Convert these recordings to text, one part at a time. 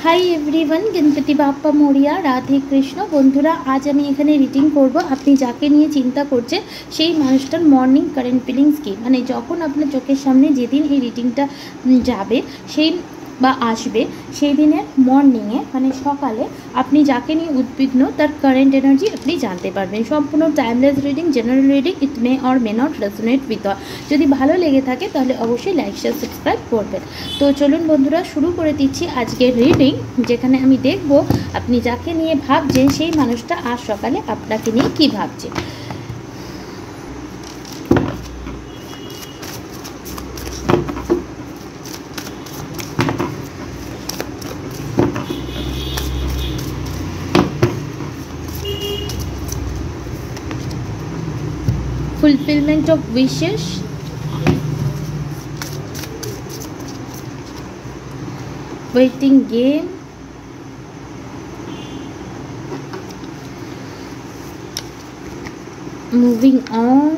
High everyone Ganpati Bappa Moriya Radhe Krishna बंधुरा आज आमी एखाने रिडिंग करब। आपनी जाके निये चिंता करछेन सेई मानुषटार मर्निंग कारेंट फिलिंग्स की माने जखन आपनार चोखेर सामने जेदिन एई रिडिंगटा जाबे सेई बा आसबे सेई दिनेर मर्निंगे माने सकाले आपनी जाके निये उद्विग्न तार कारेंट एनार्जी आपनी जानते पारबेन। सम्पूर्ण timeless reading general reading it may और मे नट रेजोनेट विथ अल। यदि भालो लेगे थाके ताहले अवश्यई लाइक शेयर सबस्क्राइब करबेन। तो चलुन बंधुरा शुरू करे दिচ্ছি आजकेर रिडिंग जेखाने आमी देखबो आपनी जाके निये भाबछेन सेई मानुषटा आज सकाले आपनाके निये कि भाबछे। Fulfillment of wishes, waiting game, moving on,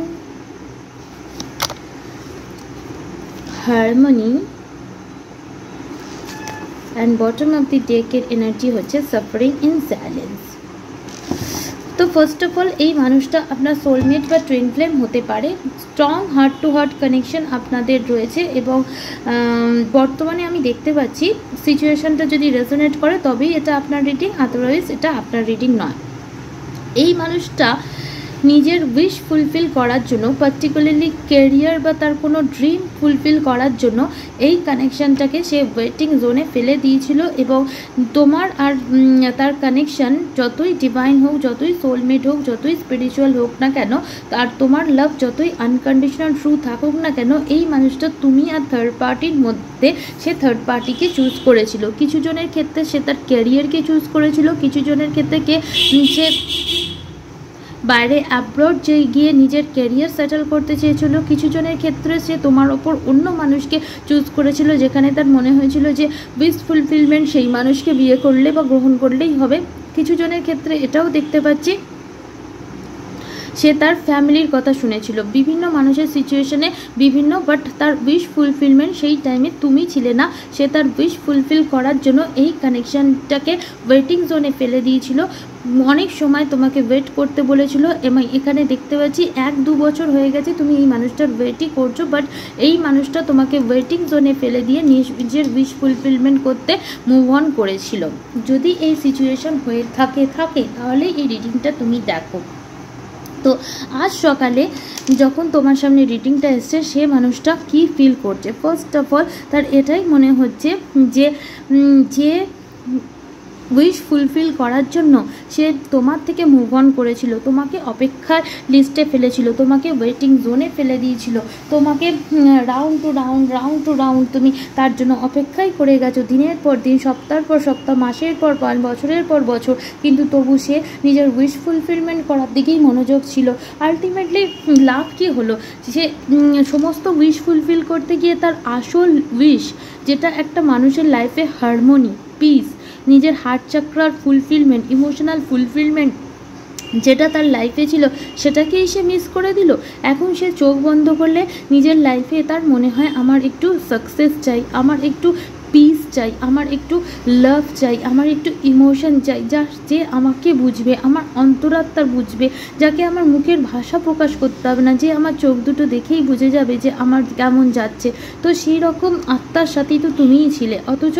harmony, and bottom of the deck এর energy হচ্ছে suffering in silence। तो फार्स्ट अफ अल এই মানুষটা আপনার সোলমেট বা টুইন ফ্লেম হতে পারে। Strong heart to heart connection আপনাদের রয়েছে এবং বর্তমানে আমি দেখতে পাচ্ছি সিচুয়েশনটা যদি রেজোনেট করে তবেই এটা আপনার রিডিং, আদারওয়াইজ এটা আপনার রিডিং নয়। এই মানুষটা নিজের উইশ ফুলফিল করার জন্য পার্টিকুলারলি ক্যারিয়ার বা তার কোনো ড্রিম ফুলফিল করার জন্য এই কানেকশানটাকে সে ওয়েটিং জোনে ফেলে দিয়েছিল এবং তোমার আর তার কানেকশান যতই ডিভাইন হোক, যতই সোলমেট হোক, যতই স্পিরিচুয়াল হোক না কেন, আর তোমার লাভ যতই আনকন্ডিশনাল ট্রু থাকুক না কেন, এই মানুষটা তুমি আর থার্ড পার্টির মধ্যে সে থার্ড পার্টিকে চুজ করেছিল। কিছু জনের ক্ষেত্রে সে তার ক্যারিয়ারকে চুজ করেছিল, কিছু জনের ক্ষেত্রে সে বাইরে অ্যাব্রড যে গিয়ে নিজের ক্যারিয়ার সেটেল করতে চেয়েছিল, কিছু জনের ক্ষেত্রে সে তোমার ওপর অন্য মানুষকে চুজ করেছিল যেখানে তার মনে হয়েছিল যে উইশ ফুলফিলমেন্ট সেই মানুষকে বিয়ে করলে বা গ্রহণ করলেই হবে। কিছু জনের ক্ষেত্রে এটাও দেখতে পাচ্ছি সে তার ফ্যামিলির কথা শুনেছিল। বিভিন্ন মানুষের সিচুয়েশনে বিভিন্ন, বাট তার উইশ ফুলফিলমেন্ট সেই টাইমে তুমি ছিলে না। সে তার উইশ ফুলফিল করার জন্য এই কানেকশানটাকে ওয়েটিং জোনে ফেলে দিয়েছিল। অনেক সময় তোমাকে ওয়েট করতে বলেছিল এবং এখানে দেখতে পাচ্ছি 1-2 বছর হয়ে গেছে তুমি এই মানুষটার ওয়েটই করছো, বাট এই মানুষটা তোমাকে ওয়েটিং জোনে ফেলে দিয়ে নিজের উইশ ফুলফিলমেন্ট করতে মুভ অন করেছিল। যদি এই সিচুয়েশন হয়ে থাকে তাহলে এই রিডিংটা তুমি দেখো। তো আজ সকালে যখন তোমার সামনে রিডিংটা এসছে সে মানুষটা কি ফিল করছে, ফার্স্ট অফ অল তার এটাই মনে হচ্ছে যে যে উইশ ফুলফিল করার জন্য সে তোমার থেকে মুভ অন করেছিল, তোমাকে অপেক্ষার লিস্টে ফেলেছিল, তোমাকে ওয়েটিং জোনে ফেলে দিয়েছিল, তোমাকে রাউন্ড টু রাউন্ড তুমি তার জন্য অপেক্ষাই করে গেছো দিনের পর দিন, সপ্তাহের পর সপ্তাহ, মাসের পর মাস, বছরের পর বছর, কিন্তু তবু সে নিজের উইশ ফুলফিলমেন্ট করার দিকেই মনোযোগ ছিল। আলটিমেটলি লাভ কী হলো, সে সমস্ত উইশ ফুলফিল করতে গিয়ে তার আসল উইশ যেটা একটা মানুষের লাইফে হারমোনি, পিস, নিজের হার্ট চাক্রার ফুলফিলমেন্ট, ইমোশনাল ফুলফিলমেন্ট যেটা তার লাইফে ছিল সেটাকেই সে মিস করে দিল। এখন সে চোখ বন্ধ করলে নিজের লাইফে তার মনে হয় আমার একটু সাকসেস চাই, আমার একটু পিস চাই, আমার একটু লাভ চাই, আমার একটু ইমোশন চাই, যে আমাকে বুঝবে, আমার অন্তরাত্মার বুঝবে, যাকে আমার মুখের ভাষা প্রকাশ করতে হবে না, যে আমার চোখ দুটো দেখেই বুঝে যাবে যে আমার কেমন যাচ্ছে। তো সেই রকম আত্মার সাথেই তো তুমিই ছিলে, অথচ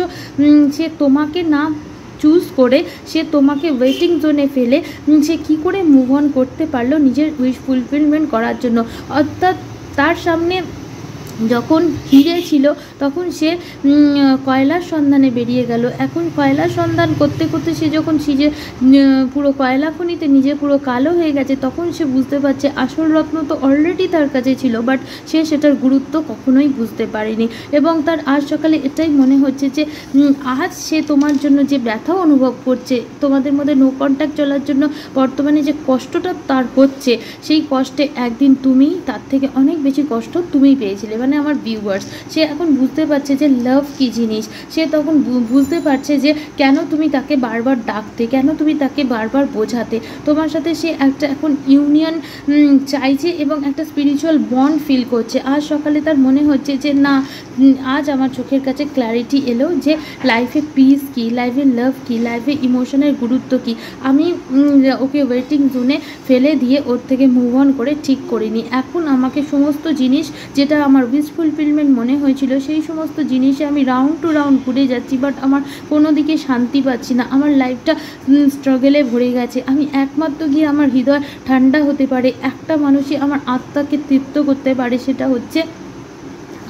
সে তোমাকে না চুজ করে সে তোমাকে ওয়েটিং জোনে ফেলে সে কী করে মুভ অন করতে পারলো নিজের উইশ ফুলফিলমেন্ট করার জন্য। অর্থাৎ তার সামনে যখন হিরে ছিল তখন সে কয়লার সন্ধানে বেরিয়ে গেল। এখন কয়লার সন্ধান করতে করতে সে যখন সিজে পুরো কয়লা খনিতে নিজে পুরো কালো হয়ে গেছে তখন সে বুঝতে পারছে আসল রত্ন তো অলরেডি তার কাছে ছিল, বাট সে সেটার গুরুত্ব কখনোই বুঝতে পারেনি। এবং তার আজ সকালে এটাই মনে হচ্ছে যে আজ সে তোমার জন্য যে ব্যথা অনুভব করছে, তোমাদের মধ্যে নো কন্ট্যাক্ট চলার জন্য বর্তমানে যে কষ্টটা তার হচ্ছে, সেই কষ্টে একদিন তুমি তার থেকে অনেক বেশি কষ্ট তুমি পেয়েছিলে। মানে আমার ভিউয়ার্স, সে এখন বুঝতে পারছে যে লাভ কী জিনিস। সে তখন বুঝতে পারছে যে কেন তুমি তাকে বারবার ডাকতে, কেন তুমি তাকে বারবার বোঝাতে। তোমার সাথে সে একটা এখন ইউনিয়ন চাইছে এবং একটা স্পিরিচুয়াল বন্ড ফিল করছে। আজ সকালে তার মনে হচ্ছে যে না, আজ আমার চোখের কাছে ক্ল্যারিটি এলো যে লাইফে পিস কী, লাইফে লাভ কী, লাইফে ইমোশনের গুরুত্ব কী। আমি ওকে ওয়েটিং জোনে ফেলে দিয়ে ওর থেকে মুভ অন করে ঠিক করিনি। এখন আমাকে সমস্ত জিনিস, যেটা আমার উইশ ফুলফিলমেন্ট মনে হয়েছিল, সেই সমস্ত জিনিসে আমি রাউন্ড টু রাউন্ড ঘুরে যাচ্ছি, বাট আমার কোনো দিকে শান্তি পাচ্ছি না। আমার লাইফটা স্ট্রাগলে ভরে গেছে। আমি একমাত্র গিয়ে আমার হৃদয় ঠান্ডা হতে পারে, একটা মানুষই আমার আত্মাকে তৃপ্ত করতে পারে, সেটা হচ্ছে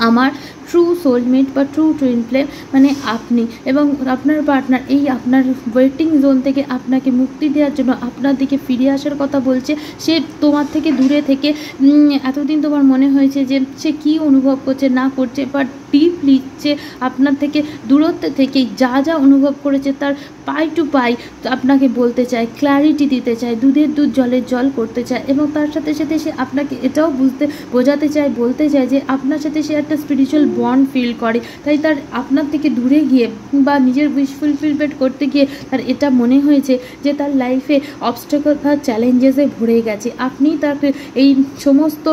আমার ট্রু সোলমেট বা ট্রু টুইন ফ্লেম, মানে আপনি এবং আপনার পার্টনার। এই আপনার ওয়েটিং জোন থেকে আপনাকে মুক্তি দেওয়ার জন্য আপনার দিকে ফিরে আসার কথা বলছে। সে তোমার থেকে দূরে থেকে এতদিন তোমার মনে হয়েছে যে সে কী অনুভব করছে না করছে, বাট ডিপলি যে আপনার থেকে দূরত্ব থেকেই যা যা অনুভব করেছে তার পাই টু পাই আপনাকে বলতে চায়, ক্ল্যারিটি দিতে চায়, দুধের দুধ জলের জল করতে চায়। এবং তার সাথে সাথে সে আপনাকে এটাও বোঝাতে চায়, বলতে চায় যে আপনার সাথে সে একটা স্পিরিচুয়াল বন্ড ফিল করে। তাই তার আপনার থেকে দূরে গিয়ে বা নিজের উইশ ফুলফিলমেন্ট করতে গিয়ে তার এটা মনে হয়েছে যে তার লাইফে অবস্টাকল বা চ্যালেঞ্জেসে ভরে গেছে। আপনি তাকে এই সমস্ত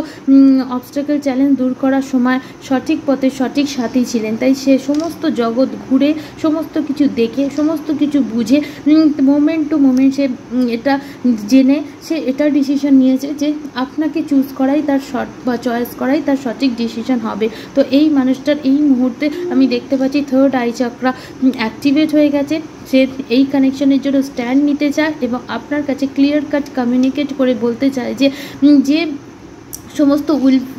অবস্টাকল চ্যালেঞ্জ দূর করার সময় সঠিক পথে সঠিক সাথী ছিলেন। তাই সে সমস্ত জগৎ ঘুরে, সমস্ত কিছু দেখে, সমস্ত কিছু বুঝে, মোমেন্ট টু মোমেন্ট সে এটা জেনে সে এটা ডিসিশন নিয়েছে যে আপনাকে চুজ করাই তার বা চয়েস করাই তার সঠিক ডিসিশন হবে। তো এই মানুষটার এই মুহূর্তে আমি দেখতে পাচ্ছি থার্ড আই চাকরা অ্যাক্টিভেট হয়ে গেছে। সে এই কানেকশনের জন্য স্ট্যান্ড নিতে চায় এবং আপনার কাছে ক্লিয়ার কাট কমিউনিকেট করে বলতে চায় যে সমস্ত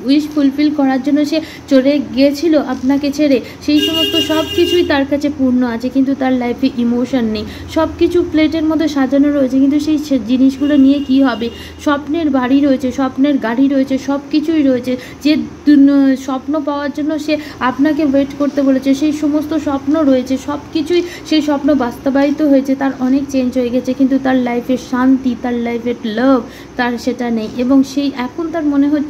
উইশ ফুলফিল করার জন্য সে চলে গিয়েছিল আপনাকে ছেড়ে, সেই সমস্ত সব কিছুই তার কাছে পূর্ণ আছে, কিন্তু তার লাইফে ইমোশন নেই। সব কিছু প্লেটের মধ্যে সাজানো রয়েছে, কিন্তু সেই জিনিসগুলো নিয়ে কি হবে। স্বপ্নের বাড়ি রয়েছে, স্বপ্নের গাড়ি রয়েছে, সব কিছুই রয়েছে। যে স্বপ্ন পাওয়ার জন্য সে আপনাকে ওয়েট করতে বলেছে, সেই সমস্ত স্বপ্ন রয়েছে, সব কিছুই সেই স্বপ্ন বাস্তবায়িত হয়েছে। তার অনেক চেঞ্জ হয়ে গেছে, কিন্তু তার লাইফের শান্তি, তার লাইফের লাভ, তার সেটা নেই। এবং সেই এখন তার মনে হচ্ছে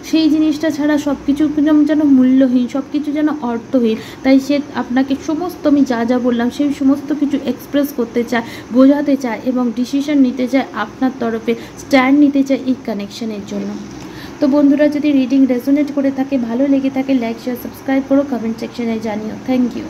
সেই জিনিসটা ছাড়া সব কিছু যেন মূল্যহীন, সব কিছু যেন অর্থহীন। তাই সে আপনাকে সমস্ত আমি যা যা বললাম সেই সমস্ত কিছু এক্সপ্রেস করতে চায়, বোঝাতে চায় এবং ডিসিশন নিতে চায় আপনার তরফে, স্ট্যান্ড নিতে চায় এই কানেকশনের জন্য। তো বন্ধুরা, যদি রিডিং রেজোনেট করে থাকে, ভালো লেগে থাকে, লাইক শেয়ার সাবস্ক্রাইব করো, কমেন্ট সেকশনে জানিও। Thank you.